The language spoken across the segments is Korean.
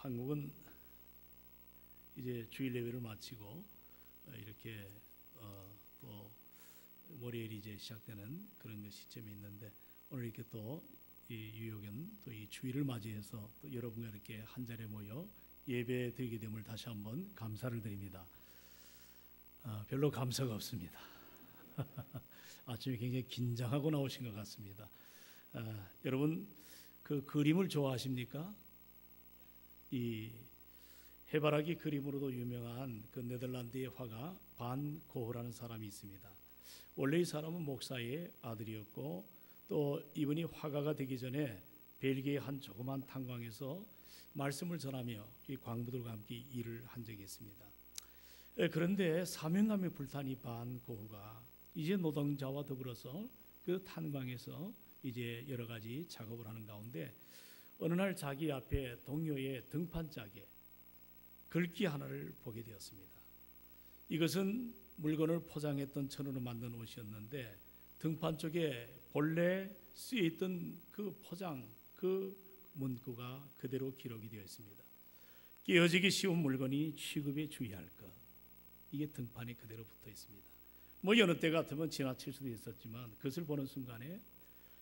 한국은 이제 주일 예배를 마치고 이렇게 또 월요일이 이제 시작되는 그런 시점이 있는데, 오늘 이렇게 또 이 유효견 또 이 주일을 맞이해서 또 여러분과 이렇게 한 자리에 모여 예배 드리게 됨을 다시 한번 감사를 드립니다. 별로 감사가 없습니다. 아침에 굉장히 긴장하고 나오신 것 같습니다. 여러분 그 그림을 좋아하십니까? 이 해바라기 그림으로도 유명한 그 네덜란드의 화가 반 고흐라는 사람이 있습니다. 원래 이 사람은 목사의 아들이었고, 또 이분이 화가가 되기 전에 벨기에 한 조그만 탄광에서 말씀을 전하며 이 광부들과 함께 일을 한 적이 있습니다. 그런데 사명감에 불탄 반 고흐가 이제 노동자와 더불어서 그 탄광에서 이제 여러 가지 작업을 하는 가운데, 어느 날 자기 앞에 동료의 등판짝에 글귀 하나를 보게 되었습니다. 이것은 물건을 포장했던 천으로 만든 옷이었는데, 등판 쪽에 본래 쓰여있던 그 포장, 그 문구가 그대로 기록이 되어 있습니다. 깨어지기 쉬운 물건이 취급에 주의할 것. 이게 등판에 그대로 붙어 있습니다. 여느 때 같으면 지나칠 수도 있었지만, 그것을 보는 순간에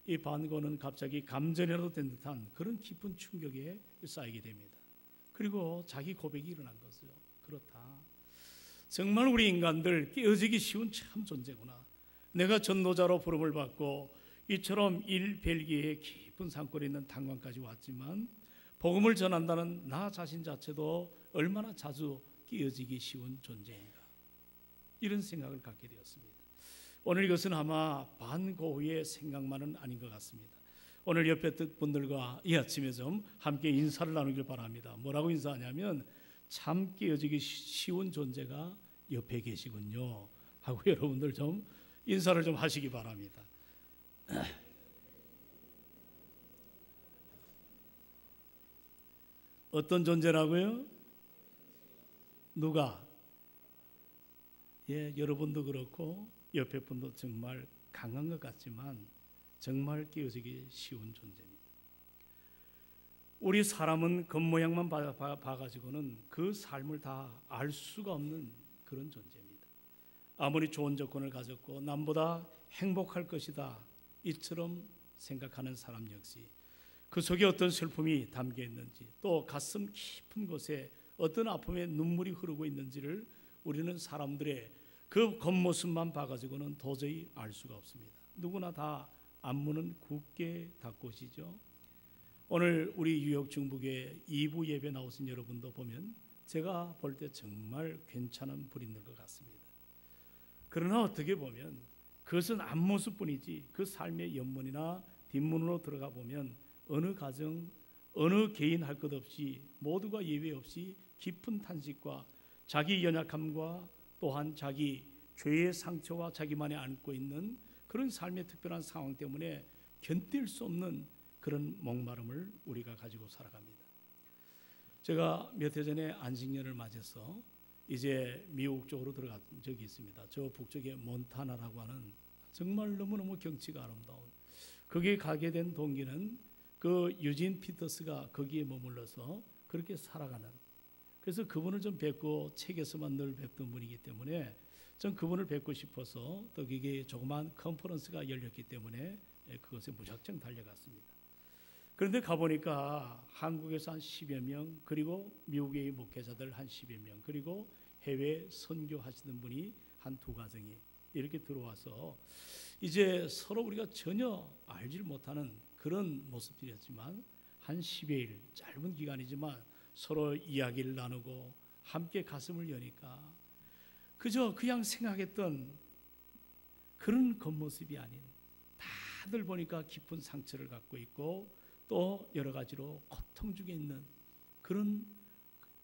이 반고는 갑자기 감전이라도 된 듯한 그런 깊은 충격에 쌓이게 됩니다. 그리고 자기 고백이 일어난 거죠. 그렇다. 정말 우리 인간들 깨어지기 쉬운 참 존재구나. 내가 전도자로 부름을 받고 이처럼 벨기에의 깊은 산골에 있는 탄광까지 왔지만, 복음을 전한다는 나 자신 자체도 얼마나 자주 깨어지기 쉬운 존재인가, 이런 생각을 갖게 되었습니다. 오늘 이것은 아마 반고흐의 생각만은 아닌 것 같습니다. 오늘 옆에 분들과 이 아침에 좀 함께 인사를 나누길 바랍니다. 뭐라고 인사하냐면, 참 깨어지기 쉬운 존재가 옆에 계시군요 하고 여러분들 좀 인사를 좀 하시기 바랍니다. 어떤 존재라고요? 누가? 여러분도 그렇고 옆에 분도 정말 강한 것 같지만 정말 깨어지기 쉬운 존재입니다. 우리 사람은 겉모양만 봐가지고는 그 삶을 다 알 수가 없는 그런 존재입니다. 아무리 좋은 조건을 가졌고 남보다 행복할 것이다 이처럼 생각하는 사람 역시 그 속에 어떤 슬픔이 담겨 있는지, 또 가슴 깊은 곳에 어떤 아픔의 눈물이 흐르고 있는지를 우리는 사람들의 그 겉모습만 봐가지고는 도저히 알 수가 없습니다. 누구나 다 안문은 굳게 닫고 오시죠. 오늘 우리 뉴욕 중북의 2부 예배 나오신 여러분도 보면 제가 볼 때 정말 괜찮은 분이 있는 것 같습니다. 그러나 어떻게 보면 그것은 앞모습뿐이지, 그 삶의 옆문이나 뒷문으로 들어가 보면 어느 가정, 어느 개인 할 것 없이 모두가 예외 없이 깊은 탄식과 자기 연약함과 또한 자기 죄의 상처와 자기만이 안고 있는 그런 삶의 특별한 상황 때문에 견딜 수 없는 그런 목마름을 우리가 가지고 살아갑니다. 제가 몇 해 전에 안식년을 맞아서 이제 미국 쪽으로 들어간 적이 있습니다. 저 북쪽에 몬타나라고 하는 정말 너무너무 경치가 아름다운, 거기에 가게 된 동기는 그 유진 피터스가 거기에 머물러서 그렇게 살아가는, 그래서 그분을 좀 뵙고 책에서만 늘 뵙던 분이기 때문에 전 그분을 뵙고 싶어서 또 거기에 조그만 컨퍼런스가 열렸기 때문에 그것에 무작정 달려갔습니다. 그런데 가보니까 한국에서 한 10여 명, 그리고 미국의 목회자들 한 10여 명, 그리고 해외 선교하시는 분이 한 2가정이 이렇게 들어와서 이제 서로 우리가 전혀 알지 못하는 그런 모습들이었지만 한 10여일 짧은 기간이지만 서로 이야기를 나누고 함께 가슴을 여니까 그저 그냥 생각했던 그런 겉모습이 아닌, 다들 보니까 깊은 상처를 갖고 있고 또 여러 가지로 고통 중에 있는 그런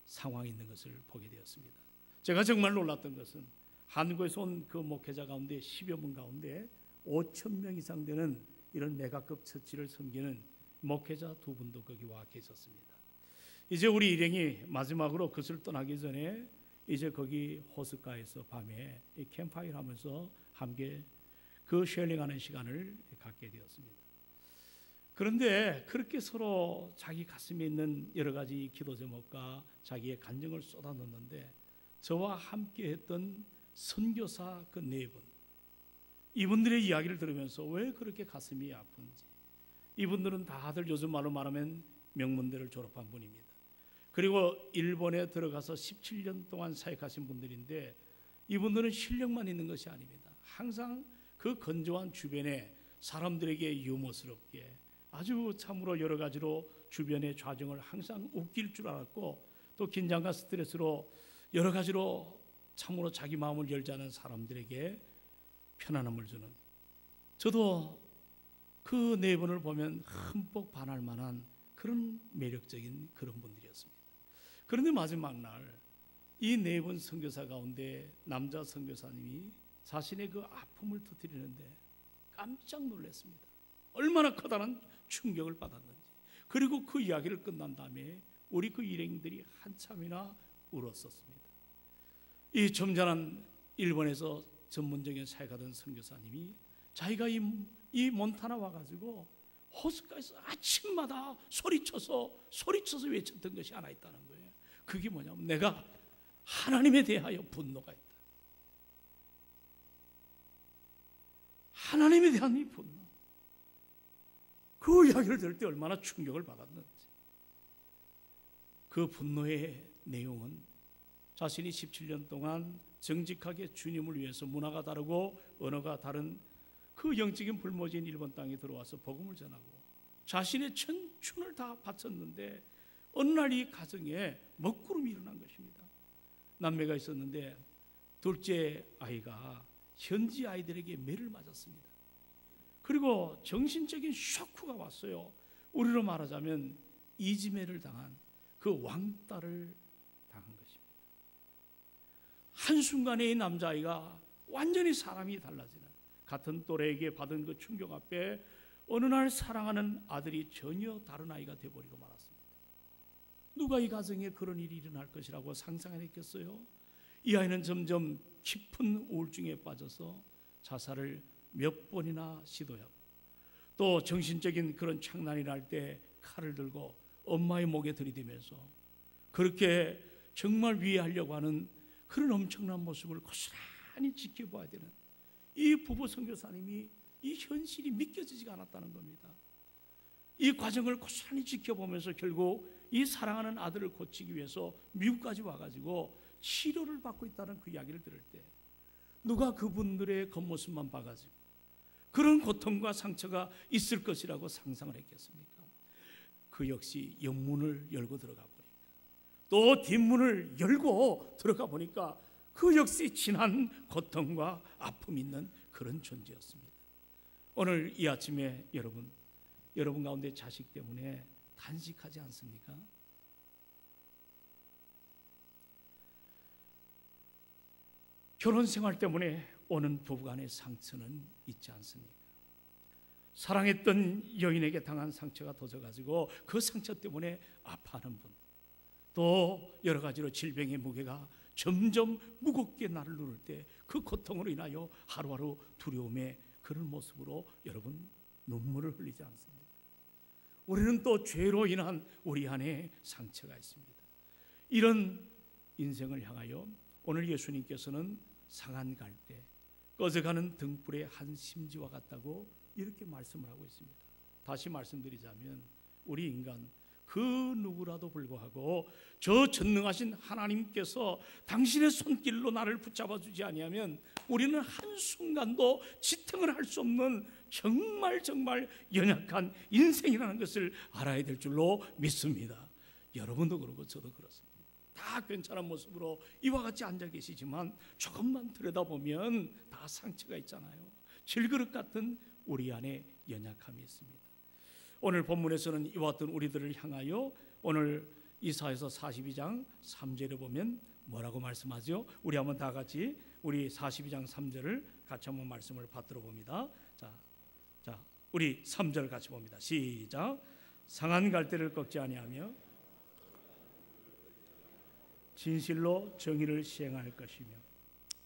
상황이 있는 것을 보게 되었습니다. 제가 정말 놀랐던 것은 한국에서 온 그 목회자 가운데 10여 분 가운데 5,000명 이상 되는 이런 메가급 처치를 섬기는 목회자 2분도 거기 와 계셨습니다. 이제 우리 일행이 마지막으로 그것을 떠나기 전에 이제 거기 호숫가에서 밤에 캠프파이어 하면서 함께 그 쉐어링하는 시간을 갖게 되었습니다. 그런데 그렇게 서로 자기 가슴에 있는 여러 가지 기도 제목과 자기의 간증을 쏟아넣는데 저와 함께 했던 선교사 그 네 분, 이분들의 이야기를 들으면서 왜 그렇게 가슴이 아픈지. 이분들은 다들 요즘 말로 말하면 명문대를 졸업한 분입니다. 그리고 일본에 들어가서 17년 동안 사역하신 분들인데 이분들은 실력만 있는 것이 아닙니다. 항상 그 건조한 주변에 사람들에게 유머스럽게 아주 참으로 여러 가지로 주변의 좌정을 항상 웃길 줄 알았고, 또 긴장과 스트레스로 여러 가지로 참으로 자기 마음을 열지 않은 사람들에게 편안함을 주는, 저도 그 네 분을 보면 흠뻑 반할 만한 그런 매력적인 그런 분들이었습니다. 그런데 마지막 날 이 네 분 선교사 가운데 남자 선교사님이 자신의 그 아픔을 터뜨리는데 깜짝 놀랐습니다. 얼마나 커다란 충격을 받았는지. 그리고 그 이야기를 끝난 다음에 우리 그 일행들이 한참이나 울었었습니다. 이 점잖은 일본에서 전문적인 사역하던 선교사님이 자기가 이 몬타나 와가지고 호숫가에서 아침마다 소리쳐서 외쳤던 것이 하나 있다는 거예요. 그게 뭐냐면 내가 하나님에 대하여 분노가 있다. 하나님에 대한 이 분노. 그 이야기를 들을 때 얼마나 충격을 받았는지. 그 분노의 내용은 자신이 17년 동안 정직하게 주님을 위해서 문화가 다르고 언어가 다른 그 영적인 불모지인 일본 땅에 들어와서 복음을 전하고 자신의 청춘을 다 바쳤는데 어느 날 이 가정에 먹구름이 일어난 것입니다. 남매가 있었는데 둘째 아이가 현지 아이들에게 매를 맞았습니다. 그리고 정신적인 쇼크가 왔어요. 우리로 말하자면 이지매를 당한 그 왕따를 당한 것입니다. 한순간에 이 남자아이가 완전히 사람이 달라지는, 같은 또래에게 받은 그 충격 앞에 어느 날 사랑하는 아들이 전혀 다른 아이가 되어버리고 말았습니다. 누가 이 가정에 그런 일이 일어날 것이라고 상상했겠어요? 이 아이는 점점 깊은 우울증에 빠져서 자살을 몇 번이나 시도하고, 또 정신적인 그런 창난이 날 때 칼을 들고 엄마의 목에 들이대면서 그렇게 정말 위해하려고 하는 그런 엄청난 모습을 고스란히 지켜봐야 되는 이 부부 선교사님이 이 현실이 믿겨지지가 않았다는 겁니다. 이 과정을 고스란히 지켜보면서 결국 이 사랑하는 아들을 고치기 위해서 미국까지 와가지고 치료를 받고 있다는 그 이야기를 들을 때 누가 그분들의 겉모습만 봐가지고 그런 고통과 상처가 있을 것이라고 상상을 했겠습니까? 그 역시 옆문을 열고 들어가 보니까, 또 뒷문을 열고 들어가 보니까 그 역시 진한 고통과 아픔이 있는 그런 존재였습니다. 오늘 이 아침에 여러분 가운데 자식 때문에 단식하지 않습니까? 결혼 생활 때문에 오는 부부간의 상처는 있지 않습니까? 사랑했던 여인에게 당한 상처가 터져가지고 그 상처 때문에 아파하는 분, 또 여러 가지로 질병의 무게가 점점 무겁게 나를 누를 때 그 고통으로 인하여 하루하루 두려움의 그런 모습으로 여러분 눈물을 흘리지 않습니까? 우리는 또 죄로 인한 우리 안에 상처가 있습니다. 이런 인생을 향하여 오늘 예수님께서는 상한 갈대, 꺼져가는 등불의 한 심지와 같다고 이렇게 말씀을 하고 있습니다. 다시 말씀드리자면 우리 인간 그 누구라도 불구하고 저 전능하신 하나님께서 당신의 손길로 나를 붙잡아 주지 아니하면 우리는 한순간도 지탱을 할 수 없는 정말 연약한 인생이라는 것을 알아야 될 줄로 믿습니다. 여러분도 그렇고 저도 그렇습니다. 다 괜찮은 모습으로 이와 같이 앉아 계시지만 조금만 들여다보면 다 상처가 있잖아요. 질그릇 같은 우리 안에 연약함이 있습니다. 오늘 본문에서는 이와 같은 우리들을 향하여 오늘 이사야서 42장 3절에 보면 뭐라고 말씀하죠? 우리 한번 다 같이 우리 42장 3절을 같이 한번 말씀을 받들어 봅니다. 자, 우리 3절 같이 봅니다. 시작. 상한 갈대를 꺾지 아니하며 진실로 정의를 시행할 것이며.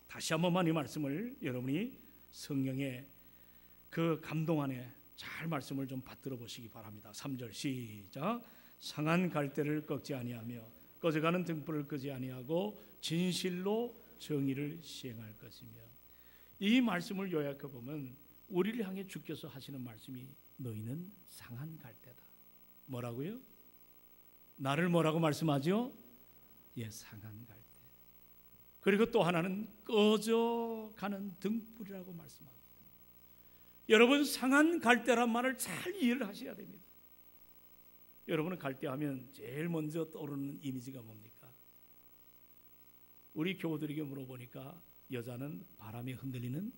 다시 한 번만 이 말씀을 여러분이 성령의 그 감동 안에 잘 말씀을 좀 받들어 보시기 바랍니다. 3절 시작. 상한 갈대를 꺾지 아니하며 꺼져가는 등불을 끄지 아니하고 진실로 정의를 시행할 것이며. 이 말씀을 요약해 보면 우리를 향해 주께서 하시는 말씀이 너희는 상한 갈대다. 뭐라고요? 나를 뭐라고 말씀하죠? 예, 상한 갈대. 그리고 또 하나는 꺼져가는 등불이라고 말씀합니다. 여러분, 상한 갈대란 말을 잘 이해를 하셔야 됩니다. 여러분은 갈대하면 제일 먼저 떠오르는 이미지가 뭡니까? 우리 교우들에게 물어보니까 여자는 바람에 흔들리는,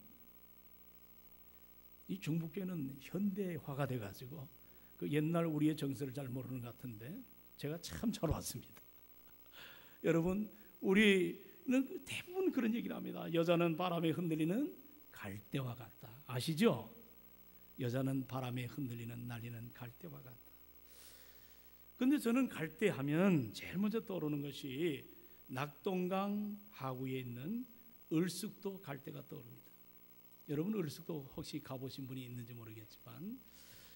이 중국교는 현대화가 돼가지고 그 옛날 우리의 정서를 잘 모르는 것 같은데 제가 참 잘 왔습니다. 여러분, 우리는 대부분 그런 얘기를 합니다. 여자는 바람에 흔들리는 갈대와 같다. 아시죠? 여자는 바람에 흔들리는 날리는 갈대와 같다. 근데 저는 갈대 하면 제일 먼저 떠오르는 것이 낙동강 하구에 있는 을숙도 갈대가 떠오릅니다. 여러분, 을숙도 혹시 가보신 분이 있는지 모르겠지만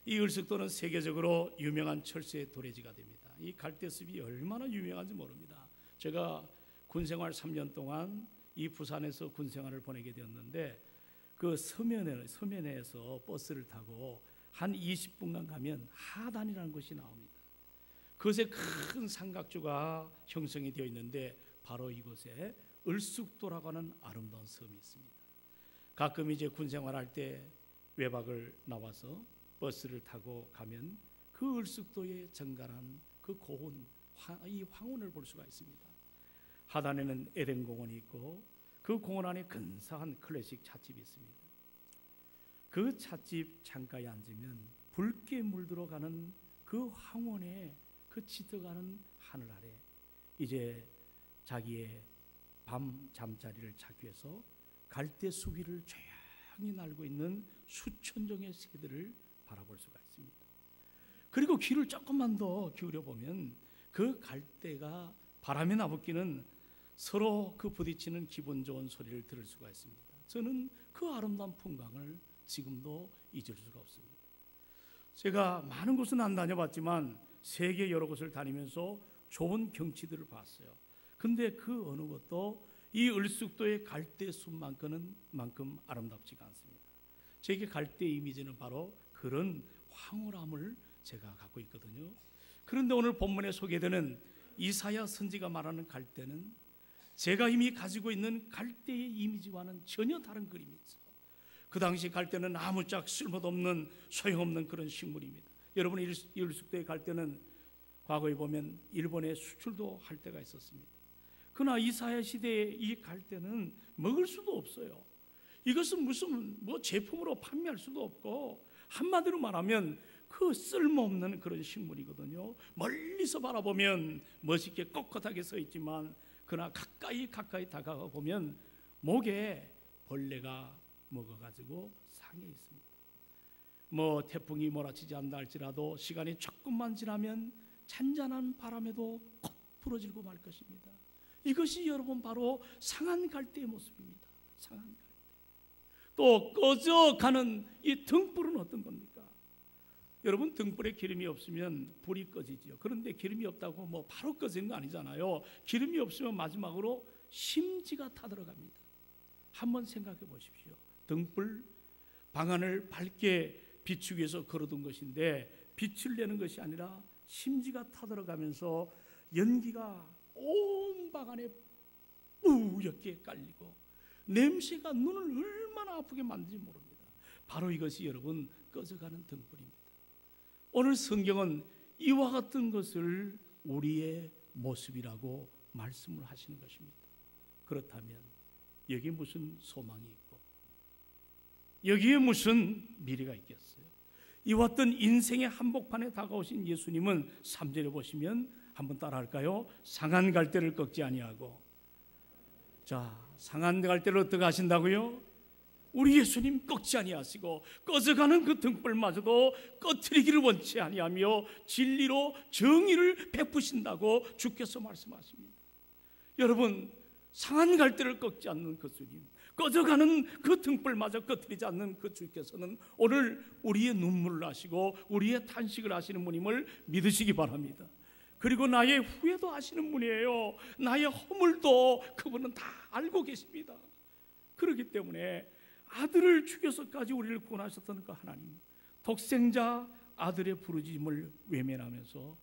이 을숙도는 세계적으로 유명한 철새 도래지가 됩니다. 이 갈대숲이 얼마나 유명한지 모릅니다. 제가 군생활 3년 동안 이 부산에서 군생활을 보내게 되었는데 그 서면에서 버스를 타고 한 20분간 가면 하단이라는 곳이 나옵니다. 그곳에 큰 삼각주가 형성이 되어 있는데 바로 이곳에 을숙도라고 하는 아름다운 섬이 있습니다. 가끔 이제 군생활할 때 외박을 나와서 버스를 타고 가면 그 을숙도의 정갈한 그 고운 이 황혼을 볼 수가 있습니다. 하단에는 에덴공원이 있고 그 공원 안에 근사한 클래식 찻집이 있습니다. 그 찻집 창가에 앉으면 붉게 물들어가는 그 황혼에 그 짙어가는 하늘 아래 이제 자기의 밤 잠자리를 찾기 위해서 갈대 숲 위를 조용히 날고 있는 수천 종의 새들을 바라볼 수가 있습니다. 그리고 귀를 조금만 더 기울여 보면 그 갈대가 바람에 나부끼는 서로 그 부딪히는 기분 좋은 소리를 들을 수가 있습니다. 저는 그 아름다운 풍광을 지금도 잊을 수가 없습니다. 제가 많은 곳은 안 다녀봤지만 세계 여러 곳을 다니면서 좋은 경치들을 봤어요. 근데 그 어느 것도 이 을숙도의 갈대숲만큼 아름답지가 않습니다. 제게 갈대 이미지는 바로 그런 황홀함을 제가 갖고 있거든요. 그런데 오늘 본문에 소개되는 이사야 선지가 말하는 갈대는 제가 이미 가지고 있는 갈대의 이미지와는 전혀 다른 그림이죠. 그 당시 갈대는 아무짝 쓸모도 없는 소용없는 그런 식물입니다. 여러분, 이 을숙도의 갈대는 과거에 보면 일본에 수출도 할 때가 있었습니다. 그러나 이사야 시대의 이 갈대는 먹을 수도 없어요. 이것은 무슨 제품으로 판매할 수도 없고 한마디로 말하면 그 쓸모없는 그런 식물이거든요. 멀리서 바라보면 멋있게 꼿꼿하게 서 있지만 그러나 가까이 다가가 보면 목에 벌레가 먹어가지고 상해 있습니다. 태풍이 몰아치지 않는다 할지라도 시간이 조금만 지나면 잔잔한 바람에도 곧 부러지고 말 것입니다. 이것이 여러분 바로 상한 갈대의 모습입니다. 상한 갈대. 또 꺼져가는 이 등불은 어떤 겁니까? 여러분, 등불에 기름이 없으면 불이 꺼지지요. 그런데 기름이 없다고 바로 꺼지는 거 아니잖아요. 기름이 없으면 마지막으로 심지가 타들어갑니다. 한번 생각해 보십시오. 등불, 방안을 밝게 비추기 위해서 걸어둔 것인데 빛을 내는 것이 아니라 심지가 타들어가면서 연기가 온 방안에 뿌옇게 깔리고 냄새가 눈을 얼마나 아프게 만드는지 모릅니다. 바로 이것이 여러분 꺼져가는 등불입니다. 오늘 성경은 이와 같은 것을 우리의 모습이라고 말씀을 하시는 것입니다. 그렇다면 여기에 무슨 소망이 있고 여기에 무슨 미래가 있겠어요? 이와 같은 인생의 한복판에 다가오신 예수님은 3절에 보시면 한번 따라할까요? 상한 갈대를 꺾지 아니하고. 자, 상한 갈대를 어떻게 하신다고요? 우리 예수님 꺾지 아니하시고 꺼져가는 그 등불마저도 꺼트리기를 원치 아니하며 진리로 정의를 베푸신다고 주께서 말씀하십니다. 여러분, 상한 갈대를 꺾지 않는 그 주님, 꺼져가는 그 등불마저 꺼뜨리지 않는 그 주께서는 오늘 우리의 눈물을 아시고 우리의 탄식을 아시는 분임을 믿으시기 바랍니다. 그리고 나의 후회도 아시는 분이에요. 나의 허물도 그분은 다 알고 계십니다. 그렇기 때문에 아들을 죽여서까지 우리를 구원하셨던 그 하나님, 독생자 아들의 부르짖음을 외면하면서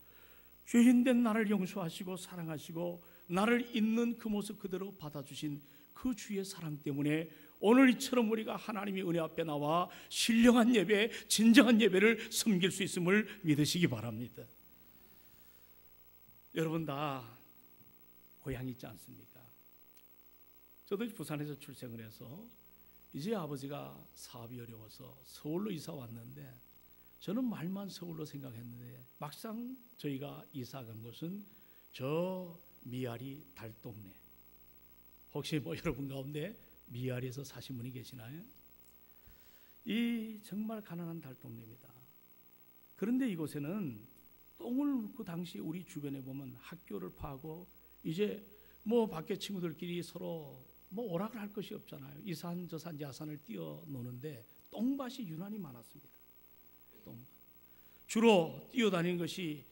죄인된 나를 용서하시고 사랑하시고 나를 있는 그 모습 그대로 받아주신 그 주의 사랑 때문에 오늘 이처럼 우리가 하나님의 은혜 앞에 나와 신령한 예배, 진정한 예배를 섬길 수 있음을 믿으시기 바랍니다. 여러분 다 고향이 있지 않습니까? 저도 부산에서 출생을 해서 이제 아버지가 사업이 어려워서 서울로 이사 왔는데 저는 말만 서울로 생각했는데 막상 저희가 이사 간 곳은 저 미아리 달동네. 혹시 여러분 가운데 미아리에서 사신 분이 계시나요? 이 정말 가난한 달동네입니다. 그런데 이곳에는 똥을 그 당시 우리 주변에 보면 학교를 파고 이제 밖에 친구들끼리 서로 오락을 할 것이 없잖아요. 이 산 저 산 야산을 뛰어노는데 똥밭이 유난히 많았습니다. 똥밭. 주로 뛰어다니는 것이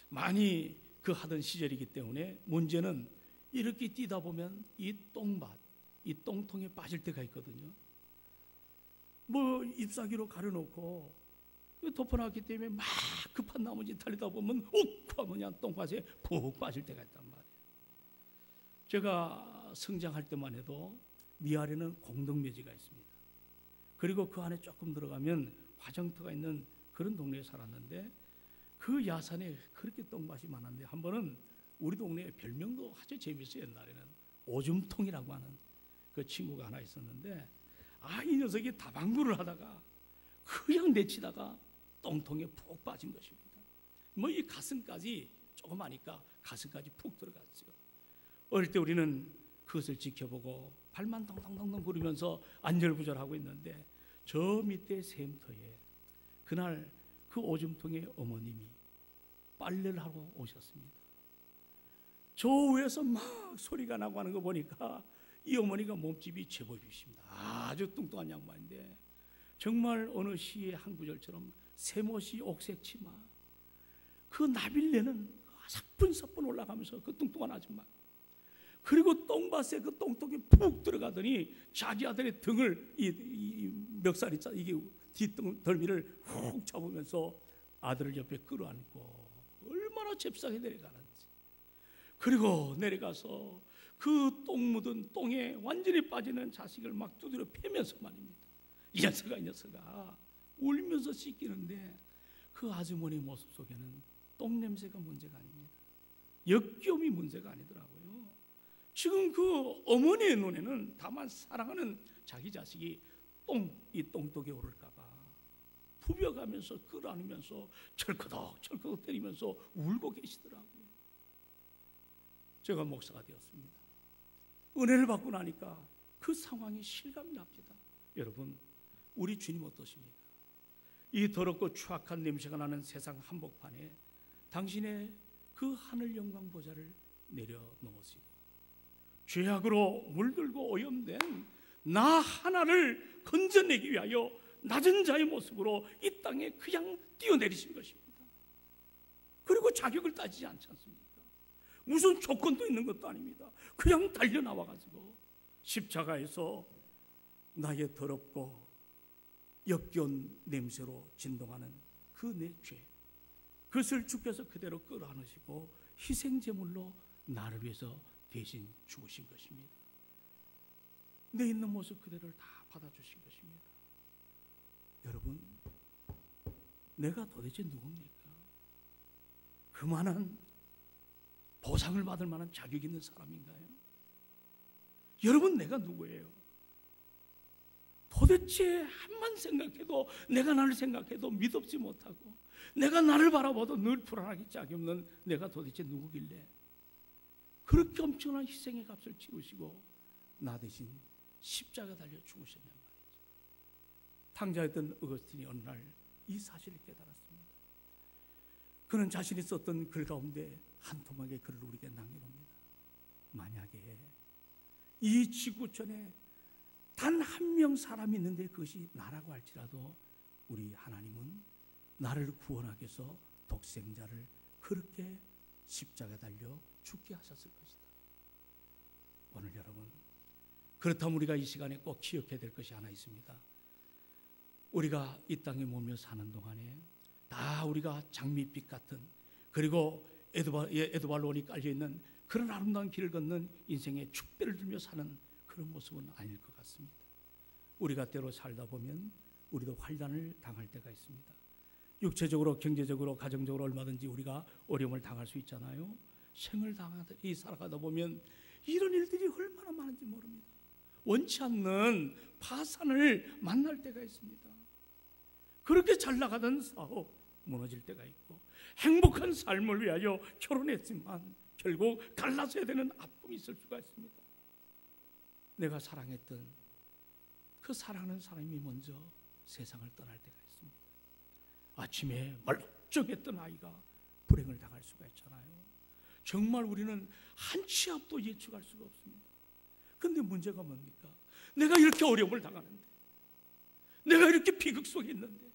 많이 하던 시절이기 때문에 문제는 이렇게 뛰다 보면 이 똥밭, 이 똥통에 빠질 때가 있거든요. 잎사귀로 가려놓고 덮어놨기 때문에 막 급한 나머지 달리다 보면 욱 하면 그냥 똥밭에 푹 빠질 때가 있단 말이에요. 제가 성장할 때만 해도 위아래는 공동묘지가 있습니다. 그리고 그 안에 조금 들어가면 화장터가 있는 그런 동네에 살았는데 그 야산에 그렇게 똥밭이 많았는데 한 번은 우리 동네에 별명도 아주 재밌어요. 옛날에는 오줌통이라고 하는 그 친구가 하나 있었는데 이 녀석이 다방구를 하다가 그냥 내치다가 똥통에 푹 빠진 것입니다. 이 가슴까지 조금 하니까 가슴까지 푹 들어갔어요. 어릴 때 우리는 그것을 지켜보고 발만 덩덩덩덩 구르면서 안절부절하고 있는데 저 밑에 샘터에 그날 그 오줌통의 어머님이 빨래를 하고 오셨습니다. 저 위에서 막 소리가 나고 하는 거 보니까 이 어머니가 몸집이 제법이십니다. 아주 뚱뚱한 양반인데 정말 어느 시의 한 구절처럼 세모시 옥색 치마, 그 나빌레는 사뿐사뿐 올라가면서 그 뚱뚱한 아줌마, 그리고 똥밭에 그 똥통에 푹 들어가더니 자기 아들의 등을 이 멱살이 이게 뒷등 덜미를 훅 잡으면서 아들을 옆에 끌어안고 얼마나 잽싸게 내려가는지, 그리고 내려가서 그 똥 묻은 똥에 완전히 빠지는 자식을 막 두드려 패면서 말입니다. 이 녀석아 울면서 씻기는데 그 아주머니 모습 속에는 똥 냄새가 문제가 아닙니다. 역겨움이 문제가 아니더라고요. 지금 그 어머니의 눈에는 다만 사랑하는 자기 자식이 이 똥독에 오를까봐 부벼가면서 끌어안으면서 철커덕 때리면서 울고 계시더라고요. 제가 목사가 되었습니다. 은혜를 받고 나니까 그 상황이 실감이 납니다. 여러분, 우리 주님 어떠십니까? 이 더럽고 추악한 냄새가 나는 세상 한복판에 당신의 그 하늘 영광 보좌를 내려놓으시고 죄악으로 물들고 오염된 나 하나를 건져내기 위하여 낮은 자의 모습으로 이 땅에 그냥 뛰어내리신 것입니다. 그리고 자격을 따지지 않지 않습니까? 무슨 조건도 있는 것도 아닙니다. 그냥 달려나와가지고 십자가에서 나의 더럽고 역겨운 냄새로 진동하는 그 내 죄, 그것을 주께서 그대로 끌어안으시고 희생제물로 나를 위해서 대신 죽으신 것입니다. 내 있는 모습 그대로를 다 받아주신 것입니다. 여러분, 내가 도대체 누굽니까? 그만한 보상을 받을 만한 자격 있는 사람인가요? 여러분, 내가 누구예요? 도대체 한만 생각해도, 내가 나를 생각해도 믿음지 못하고, 내가 나를 바라봐도 늘 불안하기 짝이 없는 내가 도대체 누구길래 그렇게 엄청난 희생의 값을 치르시고 나 대신 십자가 달려 죽으셨냔 말이죠. 탕자였던 어거스틴이 어느 날 이 사실을 깨달았습니다. 그는 자신이 썼던 글 가운데 한 토막의 글을 우리에게 남겨놓습니다. 만약에 이 지구촌에 단 한 명 사람이 있는데 그것이 나라고 할지라도 우리 하나님은 나를 구원하기 위해서 독생자를 그렇게 십자가에 달려 죽게 하셨을 것이다. 오늘 여러분, 그렇다면 우리가 이 시간에 꼭 기억해야 될 것이 하나 있습니다. 우리가 이 땅에 몸며 사는 동안에 다 우리가 장밋빛 같은, 그리고 에드발론이 깔려있는 그런 아름다운 길을 걷는 인생의 축배를 들며 사는 그런 모습은 아닐 것 같습니다. 우리가 때로 살다 보면 우리도 환난을 당할 때가 있습니다. 육체적으로, 경제적으로, 가정적으로 얼마든지 우리가 어려움을 당할 수 있잖아요. 생을 살아가다 보면 이런 일들이 얼마나 많은지 모릅니다. 원치 않는 파산을 만날 때가 있습니다. 그렇게 잘 나가던 사업 무너질 때가 있고, 행복한 삶을 위하여 결혼했지만 결국 갈라서야 되는 아픔이 있을 수가 있습니다. 내가 사랑했던 그 사랑하는 사람이 먼저 세상을 떠날 때가 있습니다. 아침에 멀쩡했던 아이가 불행을 당할 수가 있잖아요. 정말 우리는 한 치 앞도 예측할 수가 없습니다. 그런데 문제가 뭡니까? 내가 이렇게 어려움을 당하는데, 내가 이렇게 비극 속에 있는데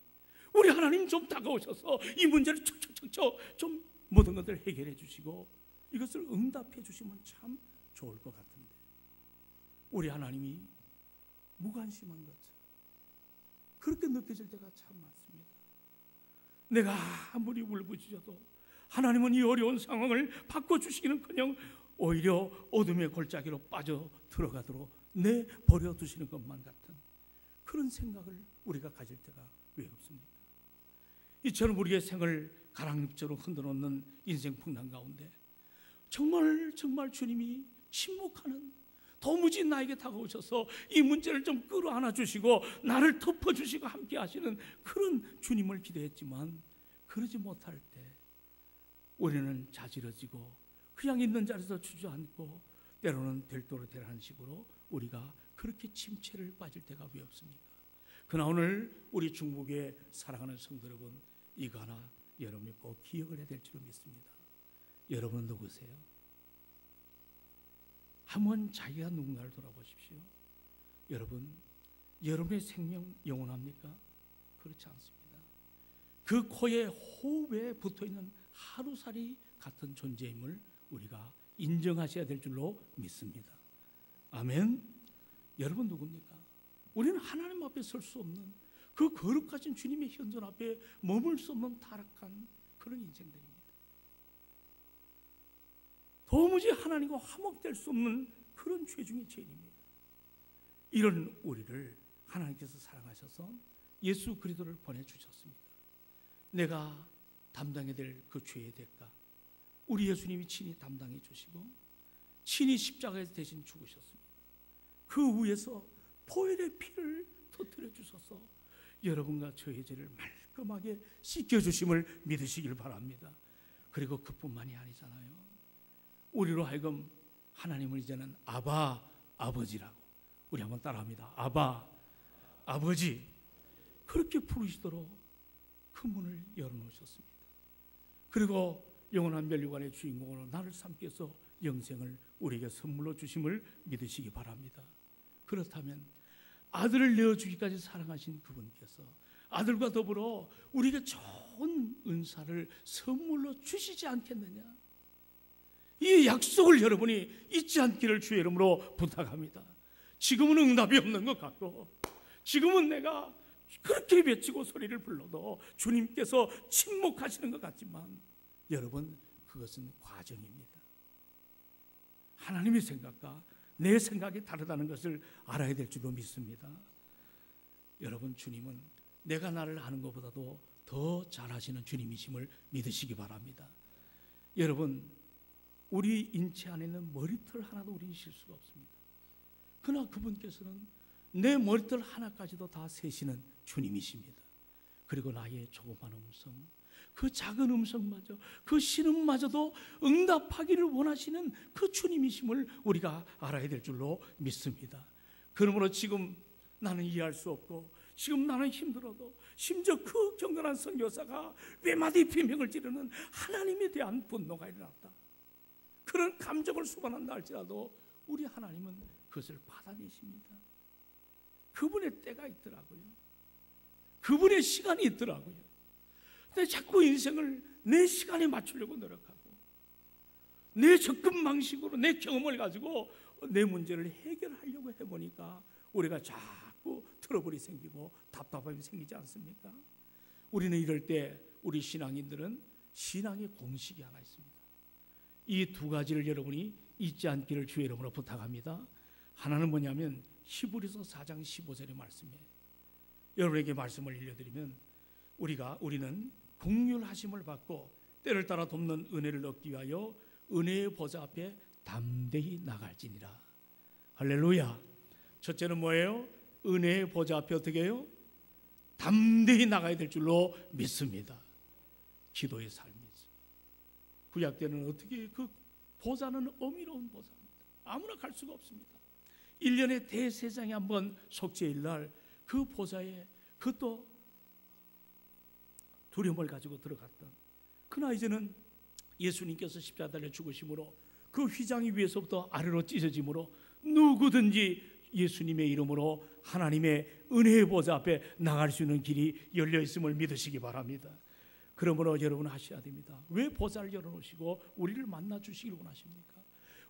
우리 하나님 좀 다가오셔서 이 문제를 척척척척 좀 모든 것들을 해결해 주시고 이것을 응답해 주시면 참 좋을 것 같은데, 우리 하나님이 무관심한 것처럼 그렇게 느껴질 때가 참 많습니다. 내가 아무리 울부짖어도 하나님은 이 어려운 상황을 바꿔주시기는커녕 오히려 어둠의 골짜기로 빠져 들어가도록 내버려 두시는 것만 같은 그런 생각을 우리가 가질 때가 왜 없습니까? 이처럼 우리의 생을 가랑잎처럼 흔들어놓는 인생 풍랑 가운데 정말 주님이 침묵하는, 도무지 나에게 다가오셔서 이 문제를 좀 끌어안아 주시고 나를 덮어주시고 함께 하시는 그런 주님을 기대했지만 그러지 못할 때 우리는 자지러지고 그냥 있는 자리에서 주저앉고 때로는 될도로 되라는 식으로 우리가 그렇게 침체를 빠질 때가 왜 없습니까? 그러나 오늘 우리 중국의 사랑하는 성도 여러분, 이거 하나 여러분이 꼭 기억을 해야 될 줄로 믿습니다. 여러분은 누구세요? 한번 자기가 누군가를 돌아보십시오. 여러분, 여러분의 생명 영원합니까? 그렇지 않습니다. 그 코에 호흡에 붙어있는 하루살이 같은 존재임을 우리가 인정하셔야 될 줄로 믿습니다. 아멘. 여러분 누굽니까? 우리는 하나님 앞에 설 수 없는 그 거룩하신 주님의 현존 앞에 머물 수 없는 타락한 그런 인생들입니다. 도무지 하나님과 화목될 수 없는 그런 죄 중의 죄인입니다. 이런 우리를 하나님께서 사랑하셔서 예수 그리스도를 보내주셨습니다. 내가 담당해야 될 그 죄의 대가 우리 예수님이 친히 담당해 주시고 친히 십자가에서 대신 죽으셨습니다. 그 위에서 보혈의 피를 터뜨려 주셔서 여러분과 저의 죄를 말끔하게 씻겨주심을 믿으시길 바랍니다. 그리고 그뿐만이 아니잖아요. 우리로 하여금 하나님을 이제는 아바, 아버지라고, 우리 한번 따라합니다. 아바, 아버지, 그렇게 부르시도록 그 문을 열어놓으셨습니다. 그리고 영원한 멸류관의 주인공으로 나를 삼기 위해서 영생을 우리에게 선물로 주심을 믿으시기 바랍니다. 그렇다면 아들을 내어주기까지 사랑하신 그분께서 아들과 더불어 우리에게 좋은 은사를 선물로 주시지 않겠느냐? 이 약속을 여러분이 잊지 않기를 주의 이름으로 부탁합니다. 지금은 응답이 없는 것 같고, 지금은 내가 그렇게 외치고 소리를 불러도 주님께서 침묵하시는 것 같지만, 여러분, 그것은 과정입니다. 하나님의 생각과 내 생각이 다르다는 것을 알아야 될 줄로 믿습니다. 여러분, 주님은 내가 나를 아는 것보다도 더 잘하시는 주님이심을 믿으시기 바랍니다. 여러분, 우리 인체 안에 있는 머리털 하나도 우리는 실 수가 없습니다. 그러나 그분께서는 내 머리털 하나까지도 다 세시는 주님이십니다. 그리고 나의 조그만 음성, 그 작은 음성마저, 그 신음마저도 응답하기를 원하시는 그 주님이심을 우리가 알아야 될 줄로 믿습니다. 그러므로 지금 나는 이해할 수 없고, 지금 나는 힘들어도, 심지어 그 경건한 선교사가 외마디 비명을 지르는 하나님에 대한 분노가 일어났다, 그런 감정을 수반한다 할지라도 우리 하나님은 그것을 받아내십니다. 그분의 때가 있더라고요. 그분의 시간이 있더라고요. 근데 자꾸 인생을 내 시간에 맞추려고 노력하고 내 접근 방식으로 내 경험을 가지고 내 문제를 해결하려고 해보니까 우리가 자꾸 트러블이 생기고 답답함이 생기지 않습니까? 우리는 이럴 때 우리 신앙인들은 신앙의 공식이 하나 있습니다. 이 두 가지를 여러분이 잊지 않기를 주의 이름으로 부탁합니다. 하나는 뭐냐면 히브리서 4장 15절의 말씀이에요. 여러분에게 말씀을 일러드리면 우리는 긍휼하심을 받고 때를 따라 돕는 은혜를 얻기 위하여 은혜의 보좌 앞에 담대히 나갈지니라. 할렐루야. 첫째는 뭐예요? 은혜의 보좌 앞에 어떻게 해요? 담대히 나가야 될 줄로 믿습니다. 기도의 삶이죠. 구약 때는 어떻게 그 보좌는 어미로운 보좌입니다. 아무나 갈 수가 없습니다. 1년에 대세상에 한번 속죄일 날 그 보좌에 그것도 두려움을 가지고 들어갔던, 그러나 이제는 예수님께서 십자가 달려 죽으심으로 그 휘장이 위에서부터 아래로 찢어짐으로 누구든지 예수님의 이름으로 하나님의 은혜의 보좌 앞에 나갈 수 있는 길이 열려 있음을 믿으시기 바랍니다. 그러므로 여러분 하셔야 됩니다. 왜 보좌를 열어놓으시고 우리를 만나 주시길 원하십니까?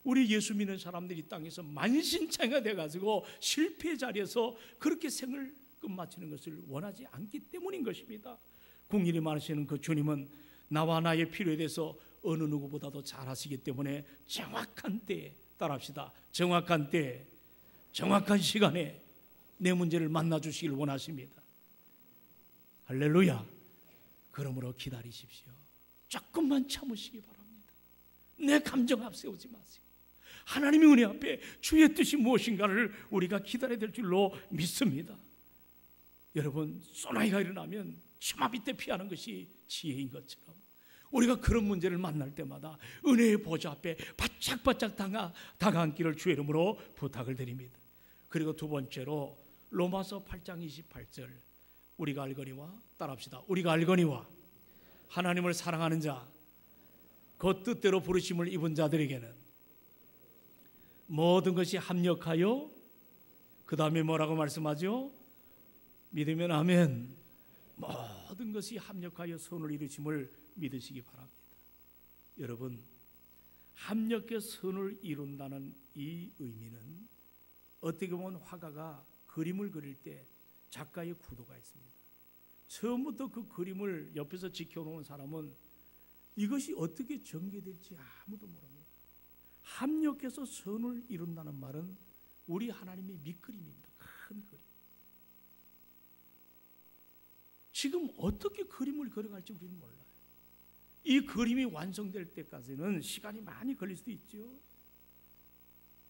우리 예수 믿는 사람들이 땅에서 만신창이가 돼가지고 실패 자리에서 그렇게 생을 끝마치는 것을 원하지 않기 때문인 것입니다. 궁일이 많으시는 그 주님은 나와 나의 필요에 대해서 어느 누구보다도 잘 아시기 때문에 정확한 때에, 따라합시다, 정확한 때에 정확한 시간에 내 문제를 만나 주시길 원하십니다. 할렐루야. 그러므로 기다리십시오. 조금만 참으시기 바랍니다. 내 감정 앞세우지 마세요. 하나님의 은혜 앞에 주의 뜻이 무엇인가를 우리가 기다려야 될 줄로 믿습니다. 여러분, 소나기가 일어나면 처마비 때 피하는 것이 지혜인 것처럼 우리가 그런 문제를 만날 때마다 은혜의 보좌 앞에 바짝바짝 다가앉기를 주의 이름으로 부탁을 드립니다. 그리고 두 번째로 로마서 8장 28절, 우리가 알거니와, 따라합시다, 우리가 알거니와 하나님을 사랑하는 자 그 뜻대로 부르심을 입은 자들에게는 모든 것이 합력하여, 그 다음에 뭐라고 말씀하죠? 믿으면 아멘. 모든 것이 합력하여 선을 이루심을 믿으시기 바랍니다. 여러분, 합력해 선을 이룬다는 이 의미는 어떻게 보면 화가가 그림을 그릴 때 작가의 구도가 있습니다. 처음부터 그 그림을 옆에서 지켜놓은 사람은 이것이 어떻게 전개될지 아무도 모릅니다. 합력해서 선을 이룬다는 말은 우리 하나님의 밑그림입니다. 큰 그림. 지금 어떻게 그림을 그려갈지 우리는 몰라요. 이 그림이 완성될 때까지는 시간이 많이 걸릴 수도 있죠.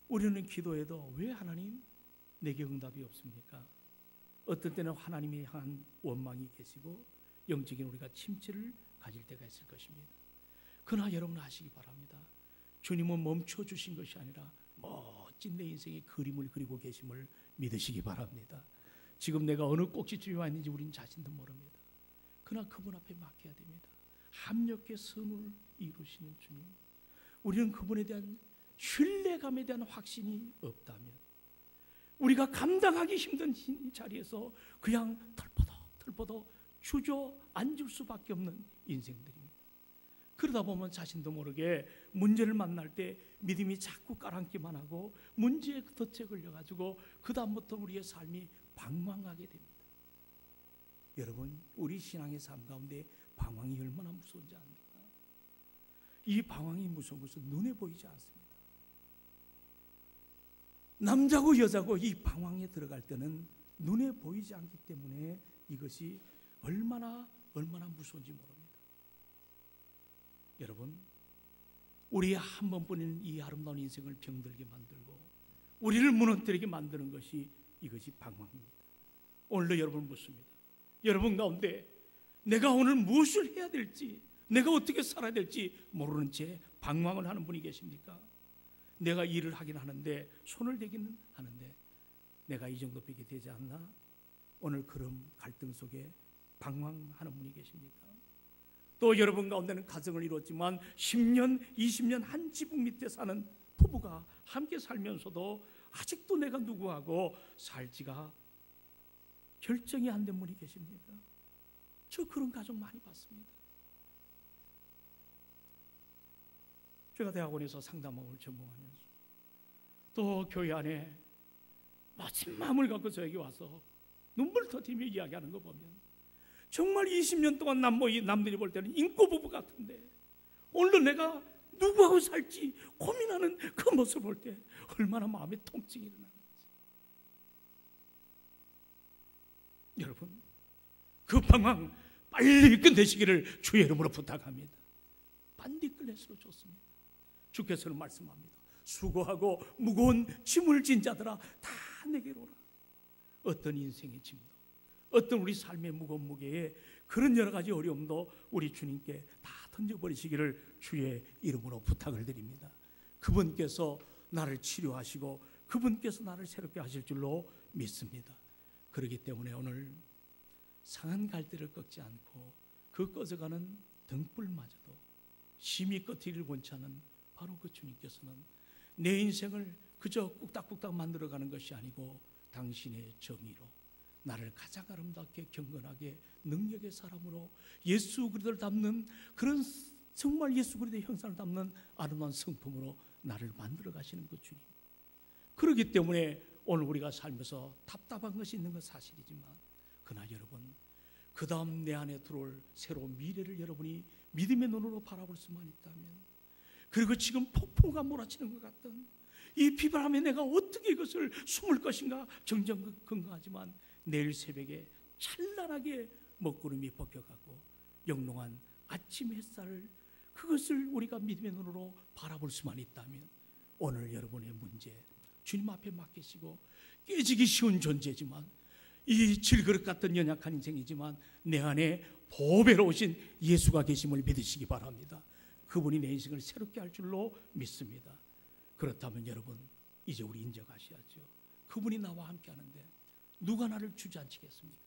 우리는 기도해도 왜 하나님 내게 응답이 없습니까? 어떤 때는 하나님이 향한 원망이 계시고 영적인 우리가 침체를 가질 때가 있을 것입니다. 그러나 여러분 하시기 바랍니다. 주님은 멈춰주신 것이 아니라 멋진 내 인생의 그림을 그리고 계심을 믿으시기 바랍니다. 지금 내가 어느 꼭지점에 와 있는지 우리는 자신도 모릅니다. 그러나 그분 앞에 맡겨야 됩니다. 합력해 선을 이루시는 주님, 우리는 그분에 대한 신뢰감에 대한 확신이 없다면 우리가 감당하기 힘든 자리에서 그냥 털퍼덕 주저앉을 수밖에 없는 인생들입니다. 그러다 보면 자신도 모르게 문제를 만날 때 믿음이 자꾸 깔아앉기만 하고 문제에 덫에 걸려가지고 그 다음부터 우리의 삶이 방황하게 됩니다. 여러분, 우리 신앙의 삶 가운데 방황이 얼마나 무서운지 압니까? 이 방황이 무서운 것은 눈에 보이지 않습니다. 남자고 여자고 이 방황에 들어갈 때는 눈에 보이지 않기 때문에 이것이 얼마나 무서운지 모릅니다. 여러분, 우리의 한 번뿐인 이 아름다운 인생을 병들게 만들고 우리를 무너뜨리게 만드는 것이 이것이 방황입니다. 오늘도 여러분 묻습니다. 여러분 가운데 내가 오늘 무엇을 해야 될지, 내가 어떻게 살아야 될지 모르는 채 방황을 하는 분이 계십니까? 내가 일을 하긴 하는데 손을 대기는 하는데 내가 이 정도밖에 되지 않나? 오늘 그런 갈등 속에 방황하는 분이 계십니까? 또 여러분 가운데는 가정을 이뤘지만 10년, 20년 한 지붕 밑에 사는 부부가 함께 살면서도 아직도 내가 누구하고 살지가 결정이 안 된 분이 계십니까? 저 그런 가족 많이 봤습니다. 제가 대학원에서 상담학을 전공하면서 또 교회 안에 멋진 마음을 갖고 저에게 와서 눈물 터뜨리며 이야기하는 거 보면 정말 20년 동안 남들이 볼 때는 인꼬부부 같은데 오늘 내가 누구하고 살지 고민하는 그 모습을 볼 때 얼마나 마음에 통증이 일어나는지. 여러분, 그 방황 빨리 끝내시기를 주의 이름으로 부탁합니다. 반디클레스로 좋습니다. 주께서는 말씀합니다. 수고하고 무거운 짐을 진 자들아 다 내게로 오라. 어떤 인생의 짐도, 어떤 우리 삶의 무거운 무게에 그런 여러 가지 어려움도 우리 주님께 다 던져버리시기를 주의 이름으로 부탁을 드립니다. 그분께서 나를 치료하시고 그분께서 나를 새롭게 하실 줄로 믿습니다. 그렇기 때문에 오늘 상한 갈대를 꺾지 않고 그 꺼져가는 등불마저도 심히 꺼뜨리를 원치 않은 바로 그 주님께서는 내 인생을 그저 꾹딱꾹딱 만들어가는 것이 아니고 당신의 정의로 나를 가장 아름답게 경건하게 능력의 사람으로 예수 그리스도를 닮는 그런 정말 예수 그리스도의 형상을 닮는 아름다운 성품으로 나를 만들어 가시는 그 주님. 그렇기 때문에 오늘 우리가 살면서 답답한 것이 있는 건 사실이지만 그러나 여러분, 그 다음 내 안에 들어올 새로운 미래를 여러분이 믿음의 눈으로 바라볼 수만 있다면, 그리고 지금 폭풍우가 몰아치는 것 같던 이 비바람에 내가 어떻게 이것을 숨을 것인가 정정건강하지만 내일 새벽에 찬란하게 먹구름이 벗겨가고 영롱한 아침 햇살을, 그것을 우리가 믿음의 눈으로 바라볼 수만 있다면 오늘 여러분의 문제 주님 앞에 맡기시고, 깨지기 쉬운 존재지만 이 질그릇 같은 연약한 인생이지만 내 안에 보배로 오신 예수가 계심을 믿으시기 바랍니다. 그분이 내 인생을 새롭게 할 줄로 믿습니다. 그렇다면 여러분, 이제 우리 인정하셔야죠. 그분이 나와 함께 하는데 누가 나를 주저앉히겠습니까?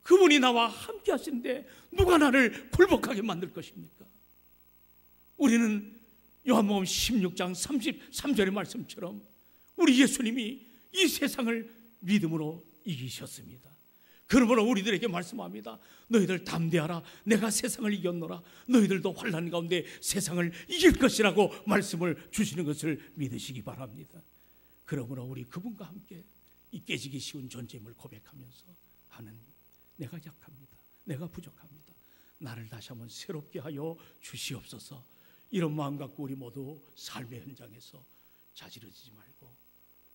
그분이 나와 함께 하시는데 누가 나를 굴복하게 만들 것입니까? 우리는 요한복음 16장 33절의 말씀처럼 우리 예수님이 이 세상을 믿음으로 이기셨습니다. 그러므로 우리들에게 말씀합니다. 너희들 담대하라. 내가 세상을 이겼노라. 너희들도 환난 가운데 세상을 이길 것이라고 말씀을 주시는 것을 믿으시기 바랍니다. 그러므로 우리 그분과 함께 이 깨지기 쉬운 존재임을 고백하면서 하는, 내가 약합니다. 내가 부족합니다. 나를 다시 한번 새롭게 하여 주시옵소서. 이런 마음 갖고 우리 모두 삶의 현장에서 자지러지지 말고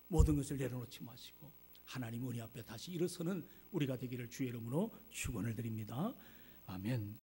모든 것을 내려놓지 마시고 하나님 은혜 앞에 다시 일어서는 우리가 되기를 주의 이름으로 축원을 드립니다. 아멘.